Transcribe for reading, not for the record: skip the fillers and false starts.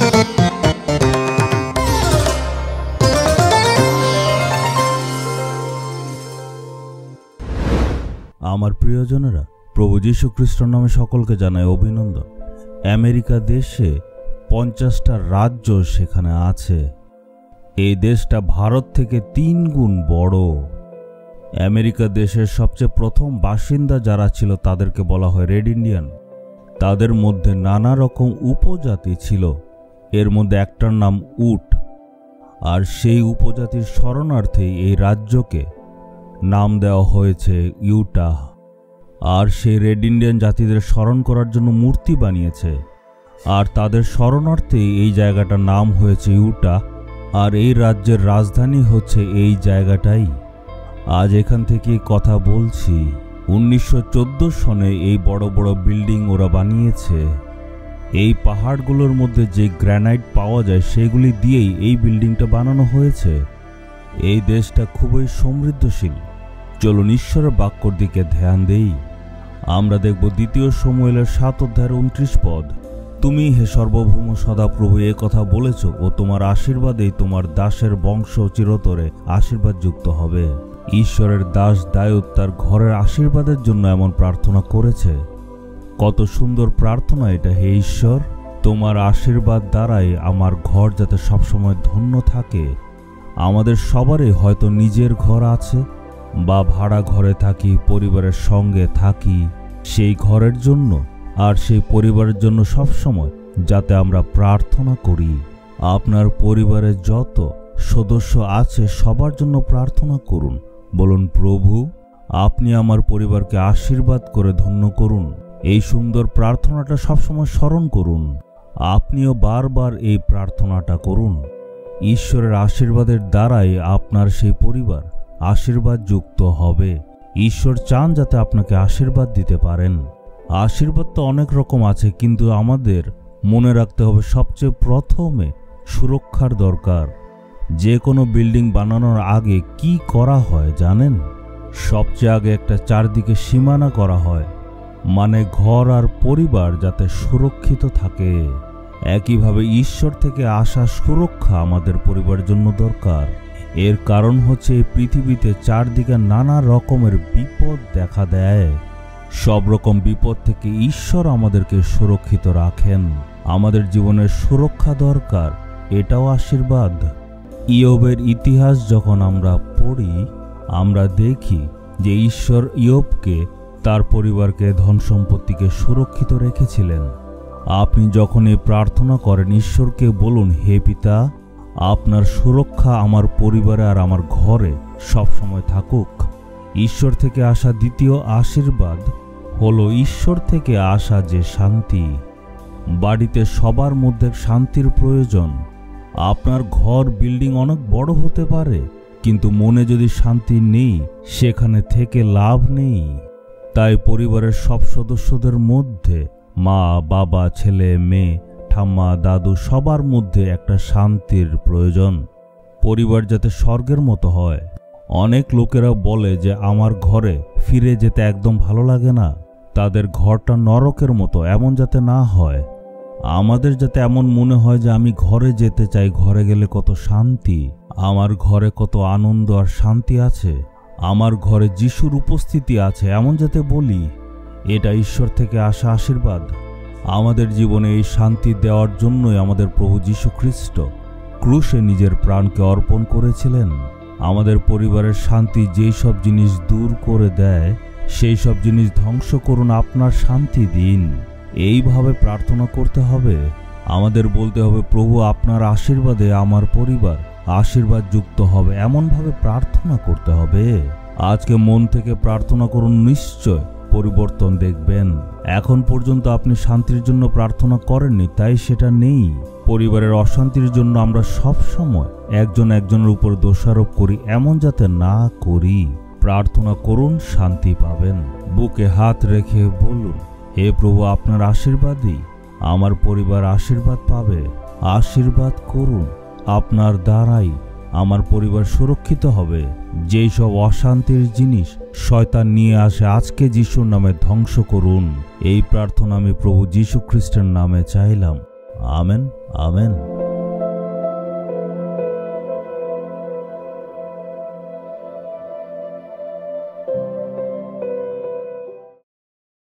আমার প্রিয়জনেরা, প্রভু যীশু খ্রিস্টের নামে সকলকে জানাই অভিনন্দন। আমেরিকা দেশে 50টা রাজ্য সেখানে আছে। এই দেশটা ভারত থেকে 3 গুণ বড়। আমেরিকা দেশের সবচেয়ে প্রথম বাসিন্দা যারা ছিল তাদেরকে বলা হয় রেড ইন্ডিয়ান। তাদের মধ্যে নানা রকম উপজাতি ছিল, এর মধ্যে একটার নাম উট। আর সেই উপজাতির শরণার্থে এই রাজ্যকে নাম দেওয়া হয়েছে ইউটাহ। আর সেই রেড ইন্ডিয়ান জাতিদের স্মরণ করার জন্য মূর্তি বানিয়েছে, আর তাদের শরণার্থে এই জায়গাটার নাম হয়েছে ইউটাহ। আর এই রাজ্যের রাজধানী হচ্ছে এই জায়গাটাই। আজ এখান থেকে কথা বলছি। 1914 সনে এই বড় বড় বিল্ডিং ওরা বানিয়েছে। এই পাহাড়গুলোর মধ্যে যে গ্রানাইট পাওয়া যায় সেগুলি দিয়েই এই বিল্ডিংটা বানানো হয়েছে। এই দেশটা খুবই সমৃদ্ধশীল। চলুন ঈশ্বরের বাক্যর দিকে ধ্যান দেই। আমরা দেখব 2 শমূয়েলের 7 অধ্যায়ের 29 পদ। তুমি হে সর্বভৌম সদাপ্রভু এ কথা বলেছ, ও তোমার আশীর্বাদেই তোমার দাসের বংশ চিরতরে আশীর্বাদ যুক্ত হবে। ঈশ্বরের দাস দাউদ তার ঘরের আশীর্বাদের জন্য এমন প্রার্থনা করেছে। কত সুন্দর প্রার্থনা এটা! হে ঈশ্বর, তোমার আশীর্বাদ দ্বারাই আমার ঘর যাতে সবসময় ধন্য থাকে। আমাদের সবারই হয়তো নিজের ঘর আছে বা ভাড়া ঘরে থাকি, পরিবারের সঙ্গে থাকি। সেই ঘরের জন্য আর সেই পরিবারের জন্য সবসময় যাতে আমরা প্রার্থনা করি। আপনার পরিবারের যত সদস্য আছে সবার জন্য প্রার্থনা করুন। বলুন, প্রভু আপনি আমার পরিবারকে আশীর্বাদ করে ধন্য করুন। এই সুন্দর প্রার্থনাটা সবসময় স্মরণ করুন। আপনিও বারবার এই প্রার্থনাটা করুন। ঈশ্বরের আশীর্বাদের দ্বারাই আপনার সেই পরিবার আশীর্বাদ যুক্ত হবে। ঈশ্বর চান যাতে আপনাকে আশীর্বাদ দিতে পারেন। আশীর্বাদ তো অনেক রকম আছে, কিন্তু আমাদের মনে রাখতে হবে সবচেয়ে প্রথমে সুরক্ষার দরকার। যে কোনো বিল্ডিং বানানোর আগে কি করা হয় জানেন? সবচেয়ে আগে একটা চারদিকে সীমানা করা হয়, মানে ঘর আর পরিবার যাতে সুরক্ষিত থাকে। একইভাবে ঈশ্বর থেকে আসা সুরক্ষা আমাদের পরিবারের জন্য দরকার। এর কারণ হচ্ছে এই পৃথিবীতে চারদিকে নানা রকমের বিপদ দেখা দেয়। সব রকম বিপদ থেকে ঈশ্বর আমাদেরকে সুরক্ষিত রাখেন। আমাদের জীবনের সুরক্ষা দরকার, এটাও আশীর্বাদ। ইয়োবের ইতিহাস যখন আমরা পড়ি, আমরা দেখি যে ঈশ্বর ইয়োবকে, তার পরিবারকে, ধন সম্পত্তিকে সুরক্ষিত রেখেছিলেন। আপনি যখন এই প্রার্থনা করেন, ঈশ্বরকে বলুন, হে পিতা, আপনার সুরক্ষা আমার পরিবারে আর আমার ঘরে সব সময় থাকুক। ঈশ্বর থেকে আসা দ্বিতীয় আশীর্বাদ হলো ঈশ্বর থেকে আসা যে শান্তি। বাড়িতে সবার মধ্যে শান্তির প্রয়োজন। আপনার ঘর বিল্ডিং অনেক বড় হতে পারে, কিন্তু মনে যদি শান্তি নেই, সেখানে থেকে লাভ নেই। তাই পরিবারের সব সদস্যদের মধ্যে, মা, বাবা, ছেলে, মেয়ে, ঠাম্মা, দাদু, সবার মধ্যে একটা শান্তির প্রয়োজন। পরিবার যাতে স্বর্গের মতো হয়। অনেক লোকেরা বলে যে আমার ঘরে ফিরে যেতে একদম ভালো লাগে না, তাদের ঘরটা নরকের মতো। এমন যাতে না হয়। আমাদের যাতে এমন মনে হয় যে আমি ঘরে যেতে চাই, ঘরে গেলে কত শান্তি, আমার ঘরে কত আনন্দ আর শান্তি আছে, আমার ঘরে যিশুর উপস্থিতি আছে, এমন যাতে বলি। এটা ঈশ্বর থেকে আসা আশীর্বাদ। আমাদের জীবনে এই শান্তি দেওয়ার জন্যই আমাদের প্রভু যীশু খ্রিস্ট ক্রুশে নিজের প্রাণকে অর্পণ করেছিলেন। আমাদের পরিবারের শান্তি যেই সব জিনিস দূর করে দেয়, সেই সব জিনিস ধ্বংস করুন, আপনার শান্তি দিন। এইভাবে প্রার্থনা করতে হবে। আমাদের বলতে হবে, প্রভু আপনার আশীর্বাদে আমার পরিবার আশীর্বাদ যুক্ত হবে। এমনভাবে প্রার্থনা করতে হবে। আজকে মন থেকে প্রার্থনা করুন, নিশ্চয় পরিবর্তন দেখবেন। এখন পর্যন্ত আপনি শান্তির জন্য প্রার্থনা করেননি, তাই সেটা নেই। পরিবারের অশান্তির জন্য আমরা সব সময় একজন একজনের উপর দোষারোপ করি, এমন যাতে না করি। প্রার্থনা করুন, শান্তি পাবেন। বুকে হাত রেখে বলুন, হে প্রভু আপনার আশীর্বাদই আমার পরিবার আশীর্বাদ পাবে। আশীর্বাদ করুন, আপনার দ্বারাই আমার পরিবার সুরক্ষিত হবে। যেই সব অশান্তির জিনিস শয়তান নিয়ে আসে, আজকে যিশুর নামে ধ্বংস করুন। এই প্রার্থনা আমি প্রভু যীশু খ্রিস্টের নামে চাইলাম। Amen, amen.